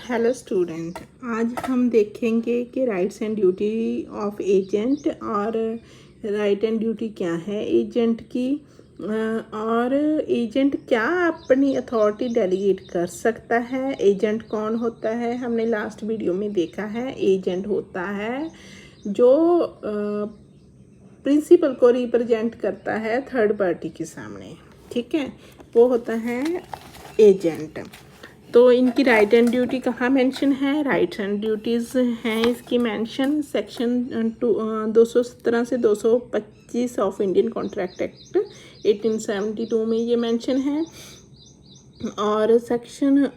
Hello student, आज हम देखेंगे कि rights and duty of agent और राइट एंड ड्यूटी क्या है एजेंट की, और एजेंट क्या अपनी अथॉरिटी डेलीगेट कर सकता है। एजेंट कौन होता है, हमने लास्ट वीडियो में देखा है। एजेंट होता है जो प्रिंसिपल को रिप्रेजेंट करता है थर्ड पार्टी के सामने, ठीक है, वो होता है एजेंट। तो इनकी राइट एंड ड्यूटी कहाँ मेंशन है, राइट्स एंड ड्यूटीज़ हैं इसकी मेंशन सेक्शन 217 से 225 ऑफ इंडियन कॉन्ट्रैक्ट एक्ट 1872 में ये मेंशन है। और सेक्शन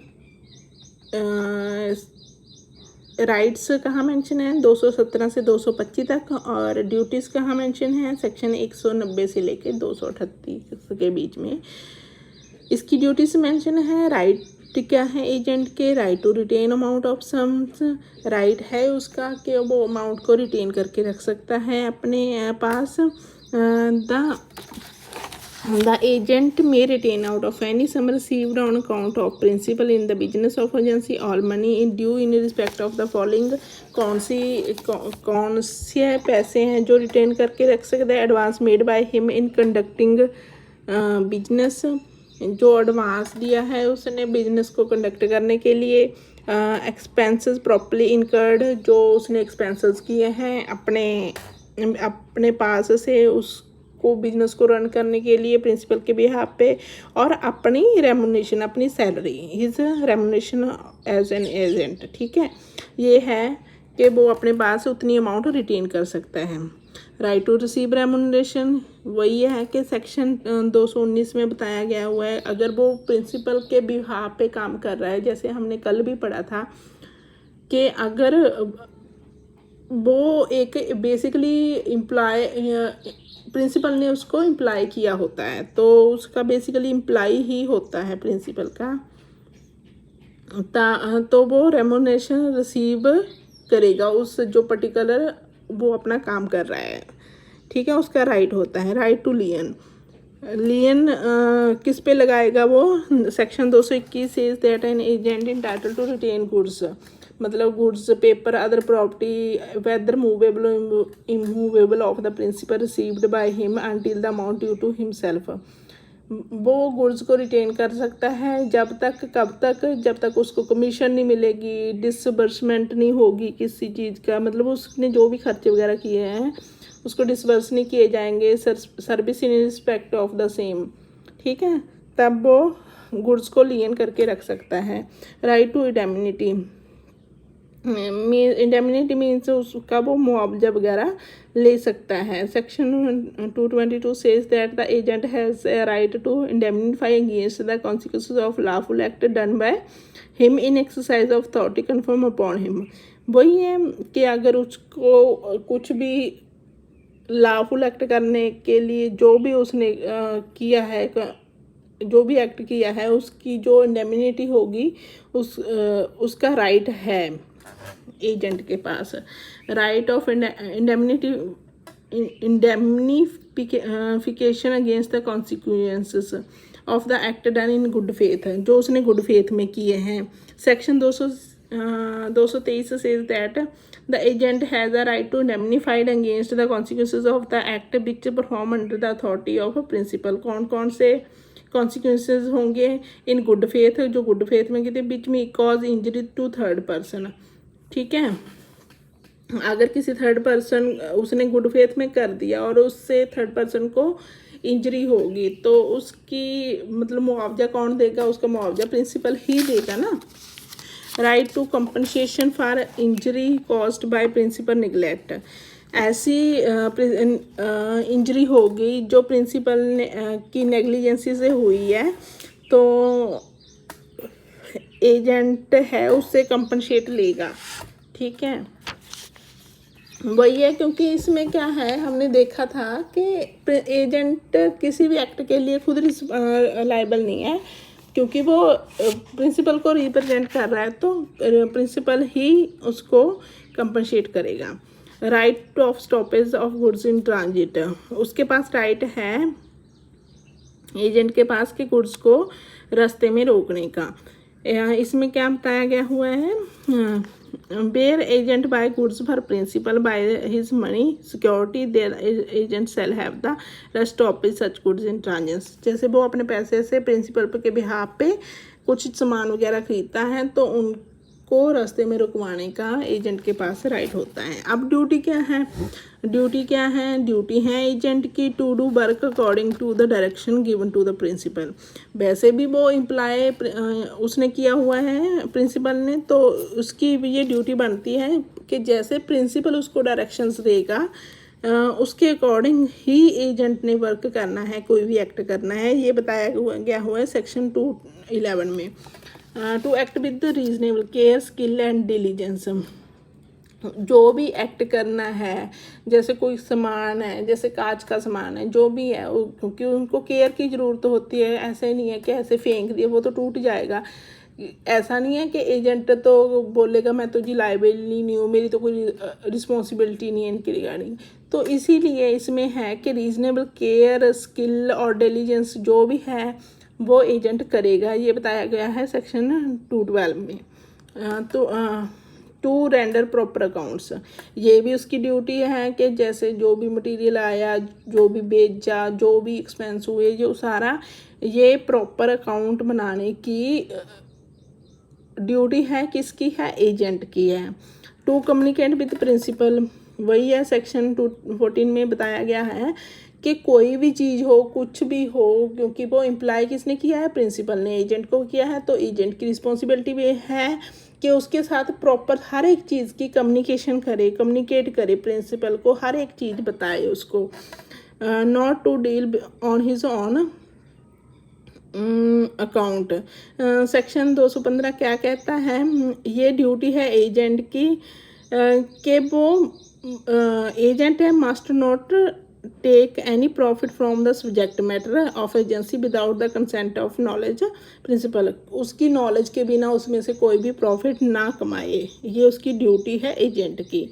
राइट्स कहाँ मेंशन है 217 से 225 तक, और ड्यूटीज़ कहाँ मेंशन है सेक्शन 190 से लेके 238 के बीच में इसकी ड्यूटीज मेंशन है। राइट क्या है एजेंट के, right to retain amount of sums, right है उसका कि वो अमाउंट को रिटेन करके रख सकता है अपने पास। The agent may retain out of any sum received on account of principal in the business of agency all money in due in respect of the following. कौन से पैसे हैं जो रिटेन करके रख सकता है, advance made by him in conducting business, जो एडवांस दिया है उसने बिजनेस को कंडक्ट करने के लिए। एक्सपेंसेस प्रॉपर्ली इनकर्ड, जो उसने एक्सपेंसेस किए हैं अपने पास से उसको बिजनेस को रन करने के लिए प्रिंसिपल के बिहाफ पे। और अपनी रेमुनेशन, अपनी salary, his remuneration as an agent, ठीक है, ये है कि वो अपने पास उतनी अमाउंट रिटेन कर सकता है। राइट टू रिसीव रेमुनरेशन वही है कि सेक्शन 219 में बताया गया हुआ है। अगर वो प्रिंसिपल के बिहाफ पे काम कर रहा है, जैसे हमने कल भी पढ़ा था कि अगर वो एक बेसिकली एम्प्लॉय, प्रिंसिपल ने उसको एम्प्लॉय किया होता है तो उसका बेसिकली एम्प्लॉय ही होता है प्रिंसिपल का, तो वो रेमुनरेशन रिसीव करेगा उस जो पर्टिकुलर वो अपना काम कर रहा है, ठीक है, उसका राइट होता है। राइट टू लियन, लियन किस पे लगाएगा वो, section 221 says that an agent entitle to retain goods, मतलब goods, paper, other property whether movable immovable of the principal received by him until the amount due to himself. वो goods को retain कर सकता है जब तक, कब तक, जब तक उसको कमीशन नहीं मिलेगी, डिसबर्समेंट नहीं होगी किसी चीज़ का, मतलब उसने जो भी खर्चे वगैरह किए हैं उसको डिसबर्स नहीं किए जाएंगे, service in respect of the same, ठीक है, तब वो गुड्स को लियन करके रख सकता है। Right to indemnity, indemnity means उसका वो मुआवजा वगैरह ले सकता है। Section 222 says that the agent has a right to indemnify against the consequences of lawful act done by him in exercise of authority confirm upon him. वही है कि अगर उसको कुछ भी लॉफुल एक्ट करने के लिए जो भी उसने किया है, जो भी एक्ट किया है, उसकी जो इंडेमनिटी होगी उसका राइट है एजेंट के पास। Right of indemnification against the consequences of the act done in good faith, जो उसने गुड फेथ में किए हैं। Section 223 says that the agent has a right to indemnified against the consequences of the act which perform under the authority of principal. कौन कौन से consequences होंगे in good faith, जो गुड फेथ में किए, विच में cause injury to third person, ठीक है, अगर किसी थर्ड पर्सन उसने गुड फेथ में कर दिया और उससे थर्ड पर्सन को इंजरी होगी तो उसकी मतलब मुआवजा कौन देगा, उसका मुआवजा प्रिंसिपल ही देगा ना। Right to compensation for injury caused by principal neglect, ऐसी इंजरी होगी जो प्रिंसिपल ने की नेग्लिजेंसी से हुई है तो एजेंट है उससे कंपनसेट लेगा, ठीक है, वही है। क्योंकि इसमें क्या है, हमने देखा था कि एजेंट किसी भी एक्ट के लिए खुद लायबल नहीं है, क्योंकि वो प्रिंसिपल को रिप्रेजेंट कर रहा है तो प्रिंसिपल ही उसको कंपनसेट करेगा। Right of stoppage of goods in transit, उसके पास राइट है एजेंट के पास कि गुड्स को रास्ते में रोकने का। इसमें क्या बताया गया हुआ है, where agent buy goods for principal by his money security there agent sell have the rust of such goods in transience. जैसे वो अपने पैसे से प्रिंसिपल के बिहाफ पे कुछ सामान वगैरह खरीदता है तो उनको रास्ते में रुकवाने का एजेंट के पास राइट होता है। अब ड्यूटी क्या है, ड्यूटी है एजेंट की to do work according to the direction given to the principal. वैसे भी वो इम्प्लाई उसने किया हुआ है प्रिंसिपल ने, तो उसकी ये ड्यूटी बनती है कि जैसे प्रिंसिपल उसको डायरेक्शंस देगा उसके अकॉर्डिंग ही एजेंट ने वर्क करना है, कोई भी एक्ट करना है। ये बताया गया हुआ है सेक्शन 211 में। To act with the reasonable care skill and diligence. जो भी एक्ट करना है, जैसे कोई सामान है, जैसे कांच का सामान है, जो भी है क्योंकि उनको केयर की ज़रूरत होती है। ऐसे नहीं है कि ऐसे फेंक दिए वो तो टूट जाएगा। ऐसा नहीं है कि एजेंट तो बोलेगा मैं तो जी लाइबिलिटी नहीं हूँ, मेरी तो कोई रिस्पॉन्सिबिलिटी नहीं है इनकी रिगार्डिंग। तो इसीलिए इसमें है कि रीजनेबल केयर स्किल और डिलीजेंस जो भी है वो एजेंट करेगा। ये बताया गया है सेक्शन 212 में। टू रेंडर प्रॉपर अकाउंट्स, ये भी उसकी ड्यूटी है कि जैसे जो भी मटेरियल आया, जो भी बेचा, जो भी एक्सपेंस हुए, जो सारा ये प्रॉपर अकाउंट बनाने की ड्यूटी है किसकी है, एजेंट की है। टू कम्युनिकेट विद प्रिंसिपल, वही है सेक्शन 214 में बताया गया है कि कोई भी चीज़ हो, कुछ भी हो, क्योंकि वो इम्प्लाई किसने किया है, प्रिंसिपल ने एजेंट को किया है, तो एजेंट की रिस्पॉन्सिबिलिटी भी है कि उसके साथ प्रॉपर हर एक चीज़ की कम्युनिकेट करे प्रिंसिपल को, हर एक चीज़ बताए उसको। Not to deal on his own account. Section 215 क्या कहता है, ये ड्यूटी है एजेंट की कि वो एजेंट है must not take any profit from the subject matter of agency without the consent of knowledge principal. उसकी नॉलेज के बिना उसमें से कोई भी प्रॉफिट ना कमाए, ये उसकी ड्यूटी है एजेंट की।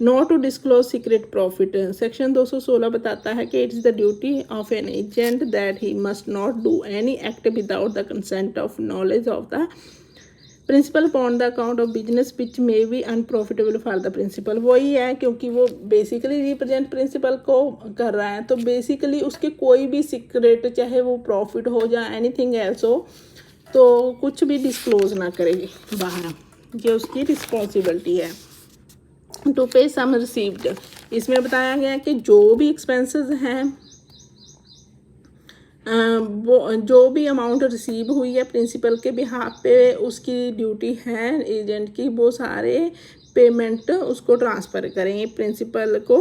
Not to disclose secret profit, section 216 बताता है कि it is the duty of an agent that he must not do any act without the consent of knowledge of the principal upon the account of business which may be unprofitable for the principal. वही है, क्योंकि वो basically represent principal को कर रहा है, तो basically उसके कोई भी सीक्रेट, चाहे वो प्रॉफिट हो या एनीथिंग एल्स हो, तो कुछ भी डिस्क्लोज ना करेगी बाहर, ये उसकी रिस्पॉन्सिबिलिटी है। टू पे सम रिसीव्ड, इसमें बताया गया कि जो भी एक्सपेंसेस हैं, वो जो भी अमाउंट रिसीव हुई है प्रिंसिपल के बिहाफ पे, उसकी ड्यूटी है एजेंट की वो सारे पेमेंट उसको ट्रांसफ़र करें प्रिंसिपल को।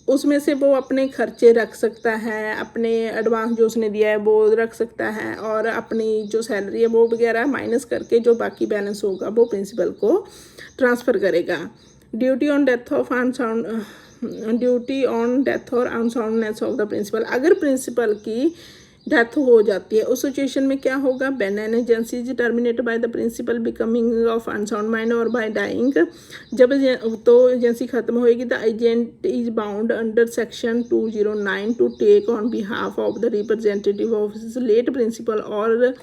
उसमें से वो अपने खर्चे रख सकता है, अपने एडवांस जो उसने दिया है वो रख सकता है, और अपनी जो सैलरी है वो वगैरह माइनस करके जो बाकी बैलेंस होगा वो प्रिंसिपल को ट्रांसफ़र करेगा। Duty on death of duty on death और अनसाउंडनेस ऑफ द प्रिंसिपल, अगर प्रिंसिपल की डेथ हो जाती है उस सिचुएशन में क्या होगा, when an agency is terminated by the principal becoming of unsound mind और बाय डाइंग, जब तो एजेंसी खत्म होएगी, the agent is bound under section 209 to take on behalf of the representative of his late principal और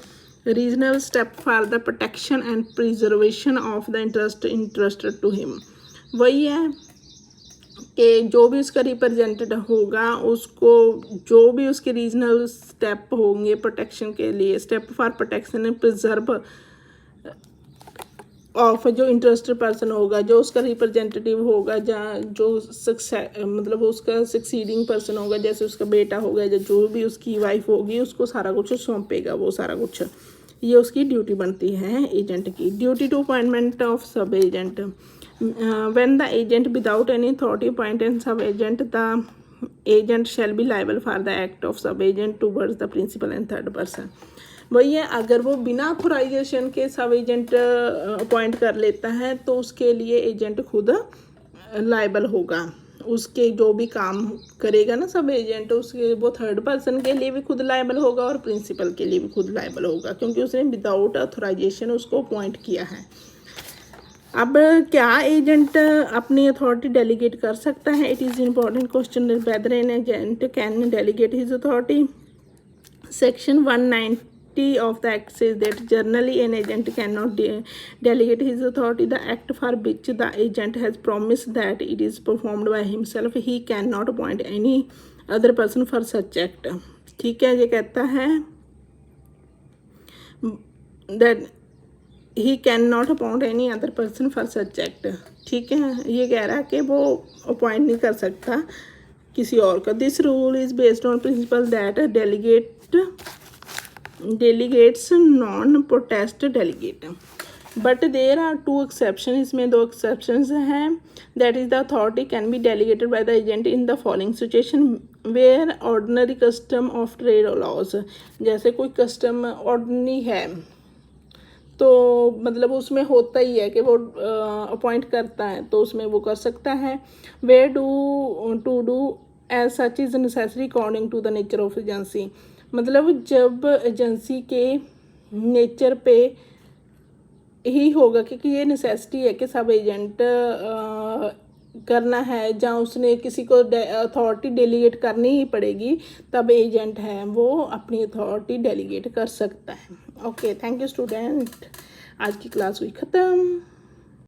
reasonable step for the protection and preservation of the interested to him. वही है कि जो भी उसका रिप्रेजेंटेड होगा उसको जो भी उसके रीजनल स्टेप होंगे प्रोटेक्शन के लिए, step for protection and preserve of जो इंटरेस्टेड पर्सन होगा, जो उसका रिप्रेजेंटेटिव होगा, जहाँ जो मतलब उसका सक्सीडिंग पर्सन होगा, जैसे उसका बेटा होगा, जो भी उसकी वाइफ होगी, उसको सारा कुछ सौंपेगा वो सारा कुछ। ये उसकी ड्यूटी बनती है एजेंट की। ड्यूटी टू अपॉइंटमेंट ऑफ सब agent, when the agent without any authority appoint a sub agent, the agent shall be liable for the act of sub agent towards the principal and third person। वही है, अगर वो बिना authorisation के सब agent appoint कर लेता है तो उसके लिए एजेंट खुद लाइबल होगा। उसके जो भी काम करेगा ना सब एजेंट, उसके वो थर्ड पर्सन के लिए भी खुद लाइबल होगा और प्रिंसिपल के लिए भी खुद लाइबल होगा, क्योंकि उसने विदाउट ऑथोराइजेशन उसको अपॉइंट किया है। अब क्या एजेंट अपनी अथॉरिटी डेलीगेट कर सकता है? It is important question whether an agent can delegate his authority. Section 190 of the act says that generally an agent cannot delegate his authority. The act for which the agent has promised that it is performed by himself, he cannot appoint any other person for such act. ठीक है, ये कहता है that he cannot appoint any other person for such act. ठीक है, ये कह रहा है कि वो अपॉइंट नहीं कर सकता किसी और का. This rule is based on principal that delegates non-protest delegate. But there are 2 exception. इसमें 2 एक्सेप्शंस हैं. That is the authority can be delegated by the agent in the following situation where ordinary custom of trade laws. जैसे कोई custom ordinary है तो मतलब उसमें होता ही है कि वो अपॉइंट करता है, तो उसमें वो कर सकता है. Where to do as such is necessary according to the nature of agency. मतलब जब एजेंसी के नेचर पे ही होगा क्योंकि ये नेसेसिटी है कि सब एजेंट करना है, जहाँ उसने किसी को अथॉरिटी डेलीगेट करनी ही पड़ेगी, तब एजेंट है वो अपनी अथॉरिटी डेलीगेट कर सकता है. Okay, thank you student. आज की क्लास हुई ख़त्म.